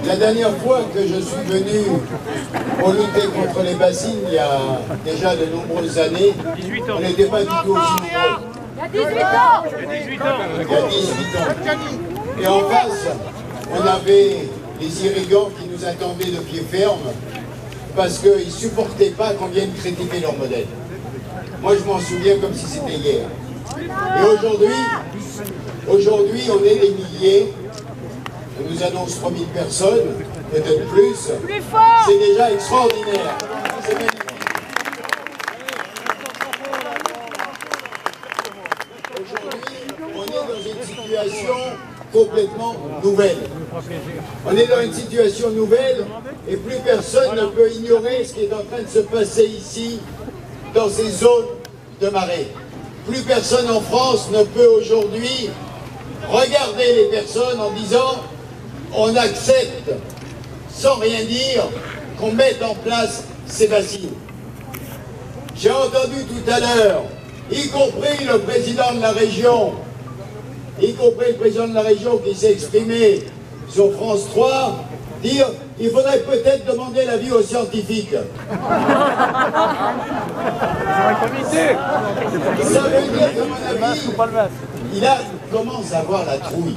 La dernière fois que je suis venu pour lutter contre les bassines, il y a déjà de nombreuses années, on n'était pas du tout aussi nombreux. Il y a 18 ans. Il y a 18 ans. Et en face, on avait les irrigants qui nous attendaient de pied ferme parce qu'ils ne supportaient pas qu'on vienne critiquer leur modèle. Moi, je m'en souviens comme si c'était hier. Et aujourd'hui, on est des milliers. On nous annonce 3000 personnes, peut-être plus. C'est déjà extraordinaire. C'est magnifique. Aujourd'hui, on est dans une situation complètement nouvelle. On est dans une situation nouvelle et plus personne ne peut ignorer ce qui est en train de se passer ici, dans ces zones de marée. Plus personne en France ne peut aujourd'hui regarder les personnes en disant on accepte, sans rien dire, qu'on mette en place ces bassines. J'ai entendu tout à l'heure, y compris le président de la région, qui s'est exprimé sur France 3, dire il faudrait peut-être demander l'avis aux scientifiques. Ça veut dire qu'à mon avis, il commence à avoir la trouille.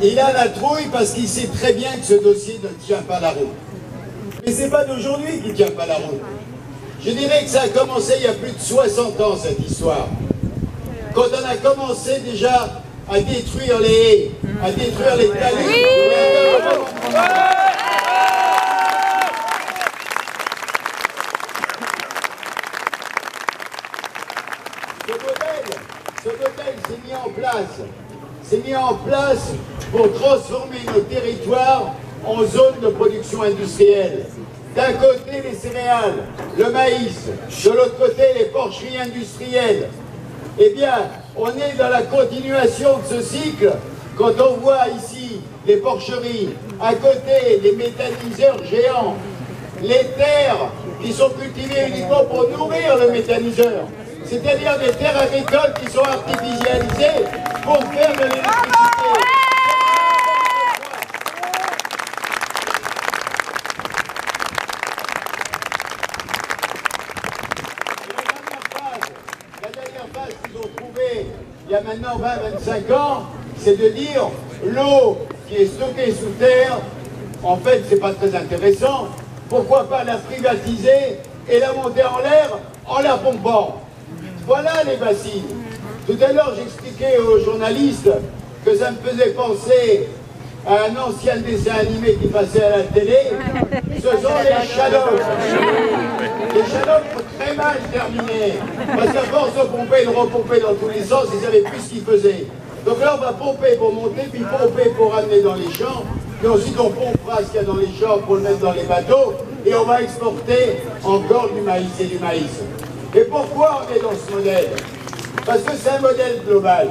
Il a la trouille parce qu'il sait très bien que ce dossier ne tient pas la route. Mais c'est pas d'aujourd'hui qu'il ne tient pas la route. Je dirais que ça a commencé il y a plus de 60 ans, cette histoire. Quand on a commencé déjà à détruire les haies, à détruire les talus. Oui. Ce modèle s'est mis en place pour transformer nos territoires en zones de production industrielle. D'un côté les céréales, le maïs, de l'autre côté les porcheries industrielles. Eh bien, on est dans la continuation de ce cycle quand on voit ici les porcheries, à côté les méthaniseurs géants, les terres qui sont cultivées uniquement pour nourrir le méthaniseur, c'est-à-dire des terres agricoles qui sont artificialisées pour faire de l'électricité. La dernière phase qu'ils ont trouvée il y a maintenant 20-25 ans, c'est de dire l'eau qui est stockée sous terre, en fait, c'est pas très intéressant. Pourquoi pas la privatiser et la monter en l'air en la pompant? Voilà les bassines. Tout à l'heure, j'expliquais aux journalistes que ça me faisait penser à un ancien dessin animé qui passait à la télé. Ce sont les Shadows. Les Shadows ont très mal terminé. Parce qu'à force de pomper et de repomper dans tous les sens, ils ne savaient plus ce qu'ils faisaient. Donc là, on va pomper pour monter, puis pomper pour ramener dans les champs. Puis ensuite, on pompera ce qu'il y a dans les champs pour le mettre dans les bateaux. Et on va exporter encore du maïs et du maïs. Et pourquoi on est dans ce modèle? Parce que c'est un modèle global.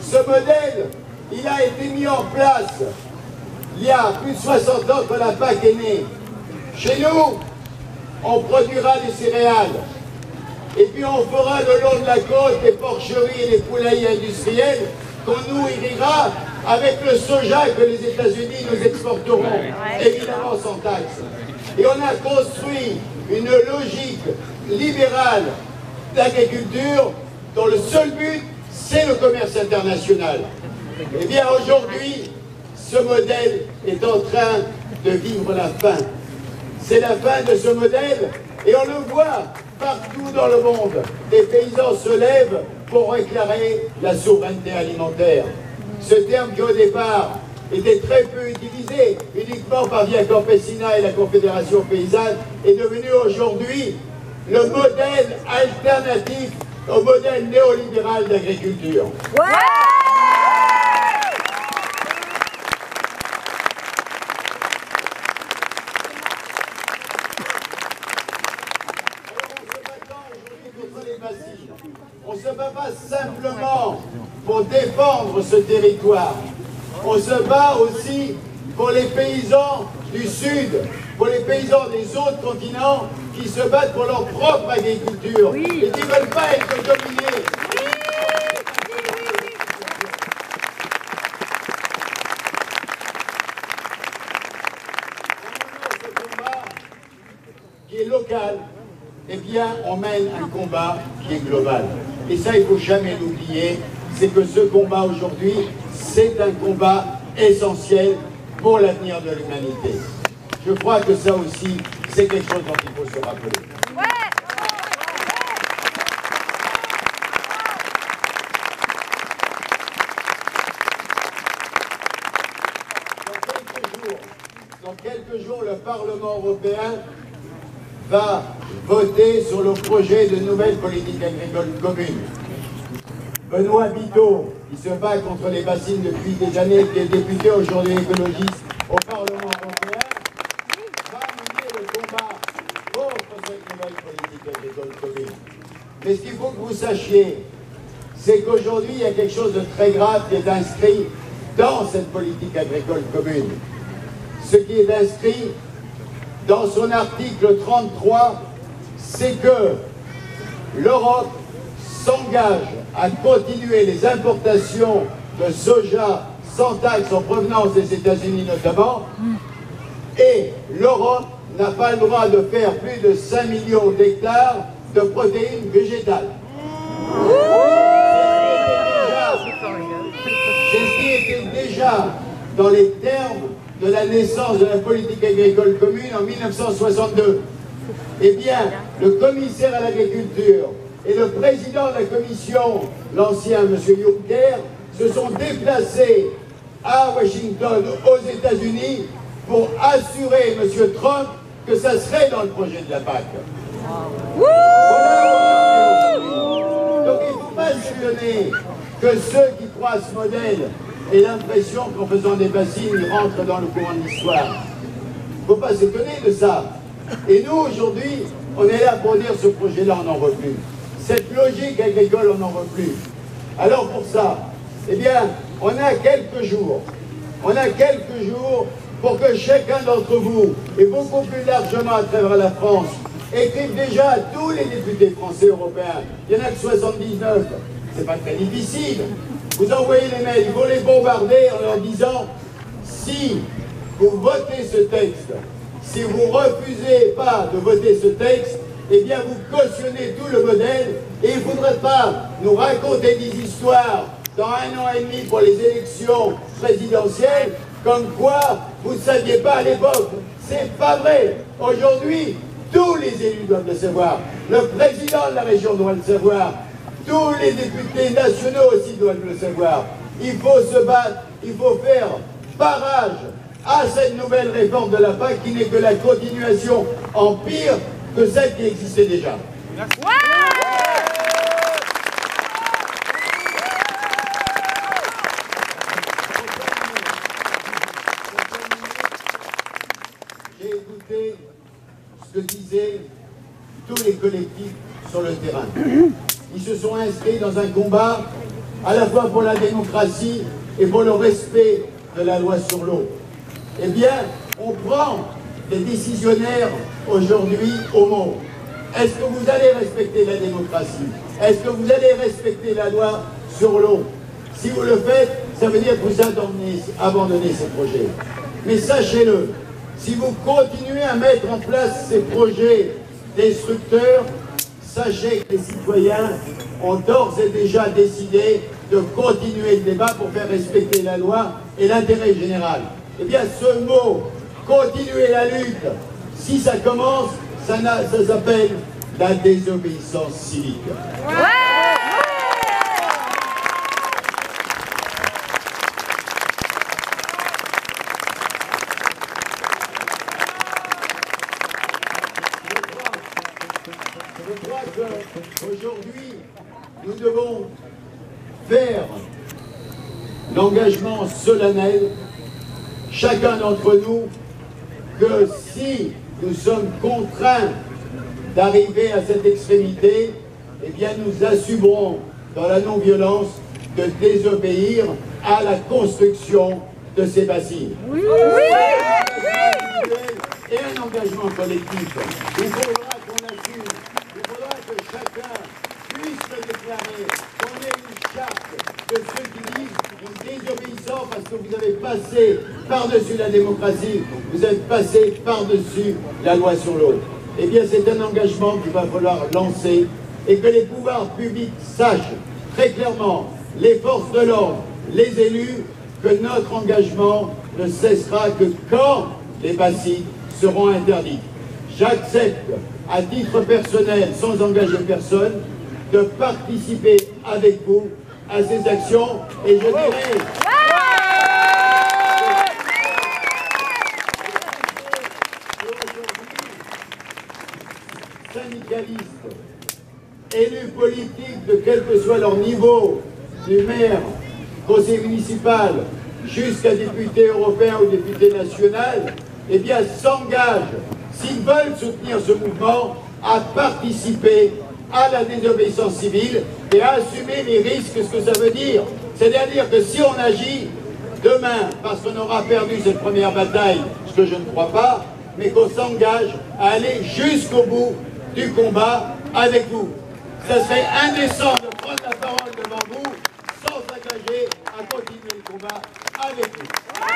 Ce modèle, il a été mis en place il y a plus de 60 ans que la PAC est née. Chez nous, on produira des céréales. Et puis on fera le long de la côte des porcheries et des poulailles industrielles qu'on nous irriguera avec le soja que les États-Unis nous exporteront, évidemment sans taxe. Et on a construit une logique libérale d'agriculture dont le seul but, c'est le commerce international. Eh bien aujourd'hui, ce modèle est en train de vivre la fin. C'est la fin de ce modèle et on le voit partout dans le monde. Les paysans se lèvent pour réclamer la souveraineté alimentaire. Ce terme qui au départ était très peu utilisé, uniquement par Via Campesina et la Confédération paysanne, est devenu aujourd'hui le modèle alternatif au modèle néolibéral d'agriculture. Ouais. On ne se bat pas simplement pour défendre ce territoire. On se bat aussi pour les paysans du Sud, pour les paysans des autres continents qui se battent pour leur propre agriculture et qui ne veulent pas être dominés. qui est local, eh bien, on mène un combat qui est global. Et ça, il ne faut jamais l'oublier, c'est que ce combat aujourd'hui, c'est un combat essentiel pour l'avenir de l'humanité. Je crois que ça aussi, c'est quelque chose dont il faut se rappeler. Dans quelques jours, le Parlement européen va voter sur le projet de nouvelle politique agricole commune. Benoît Biteau, qui se bat contre les bassines depuis des années, qui est député aujourd'hui écologiste au Parlement européen, va mener le combat contre cette nouvelle politique agricole commune. Mais ce qu'il faut que vous sachiez, c'est qu'aujourd'hui, il y a quelque chose de très grave qui est inscrit dans cette politique agricole commune. Ce qui est inscrit dans son article 33, c'est que l'Europe s'engage à continuer les importations de soja sans taxe en provenance des États-Unis notamment, et l'Europe n'a pas le droit de faire plus de 5 millions d'hectares de protéines végétales. C'est ce qui était déjà dans les termes de la naissance de la politique agricole commune en 1962. Eh bien, le commissaire à l'agriculture et le président de la commission, l'ancien M. Juncker, se sont déplacés à Washington, aux États-Unis, pour assurer M. Trump que ça serait dans le projet de la PAC. Voilà. Donc il ne faut pas s'étonner que ceux qui croient à ce modèle aient l'impression qu'en faisant des bassines, ils rentrent dans le courant de l'histoire. Il ne faut pas s'étonner de ça. Et nous, aujourd'hui, on est là pour dire ce projet-là, on n'en veut plus. Cette logique agricole, on n'en veut plus. Alors pour ça, eh bien, on a quelques jours. On a quelques jours pour que chacun d'entre vous, et beaucoup plus largement à travers la France, écrive déjà à tous les députés français européens. Il n'y en a que 79. C'est pas très difficile. Vous envoyez les mails, il faut les bombarder en leur disant si vous votez ce texte, si vous refusez pas de voter ce texte, eh bien vous cautionnez tout le modèle et il ne faudrait pas nous raconter des histoires dans 1 an et demi pour les élections présidentielles, comme quoi vous ne saviez pas à l'époque. C'est pas vrai. Aujourd'hui, tous les élus doivent le savoir. Le président de la région doit le savoir. Tous les députés nationaux aussi doivent le savoir. Il faut se battre, il faut faire barrage à cette nouvelle réforme de la PAC qui n'est que la continuation en pire que celle qui existait déjà. J'ai écouté ce que disaient tous les collectifs sur le terrain. Ils se sont inscrits dans un combat à la fois pour la démocratie et pour le respect de la loi sur l'eau. Eh bien, on prend des décisionnaires aujourd'hui au mot. Est-ce que vous allez respecter la démocratie? Est-ce que vous allez respecter la loi sur l'eau? Si vous le faites, ça veut dire que vous abandonnez ces projets. Mais sachez-le, si vous continuez à mettre en place ces projets destructeurs, sachez que les citoyens ont d'ores et déjà décidé de continuer le débat pour faire respecter la loi et l'intérêt général. Eh bien, ce mot, continuer la lutte, si ça commence, ça s'appelle la désobéissance civique. Je crois qu'aujourd'hui, nous devons faire l'engagement solennel, chacun d'entre nous, que si nous sommes contraints d'arriver à cette extrémité, eh bien nous assumerons dans la non-violence de désobéir à la construction de ces bassines. Oui. Et un engagement collectif. Il faudra qu'on assume, il faudra que chacun puisse le déclarer, qu'on ait une charte de ceux qui disent en désobéissant parce que vous avez passé par-dessus la démocratie, vous êtes passé par-dessus la loi sur l'eau. eh bien c'est un engagement qu'il va falloir lancer et que les pouvoirs publics sachent très clairement, les forces de l'ordre, les élus, que notre engagement ne cessera que quand les bassines seront interdites. J'accepte, à titre personnel, sans engager personne, de participer avec vous à ces actions et je dirais... syndicalistes, élus politiques de quel que soit leur niveau, du maire, conseil municipal, jusqu'à député européen ou député national, eh bien s'engagent, s'ils veulent soutenir ce mouvement, à participer à la désobéissance civile et à assumer les risques, ce que ça veut dire. C'est-à-dire que si on agit demain, parce qu'on aura perdu cette première bataille, ce que je ne crois pas, mais qu'on s'engage à aller jusqu'au bout du combat avec vous. Ça serait indécent de prendre la parole devant vous sans s'engager à continuer le combat avec vous.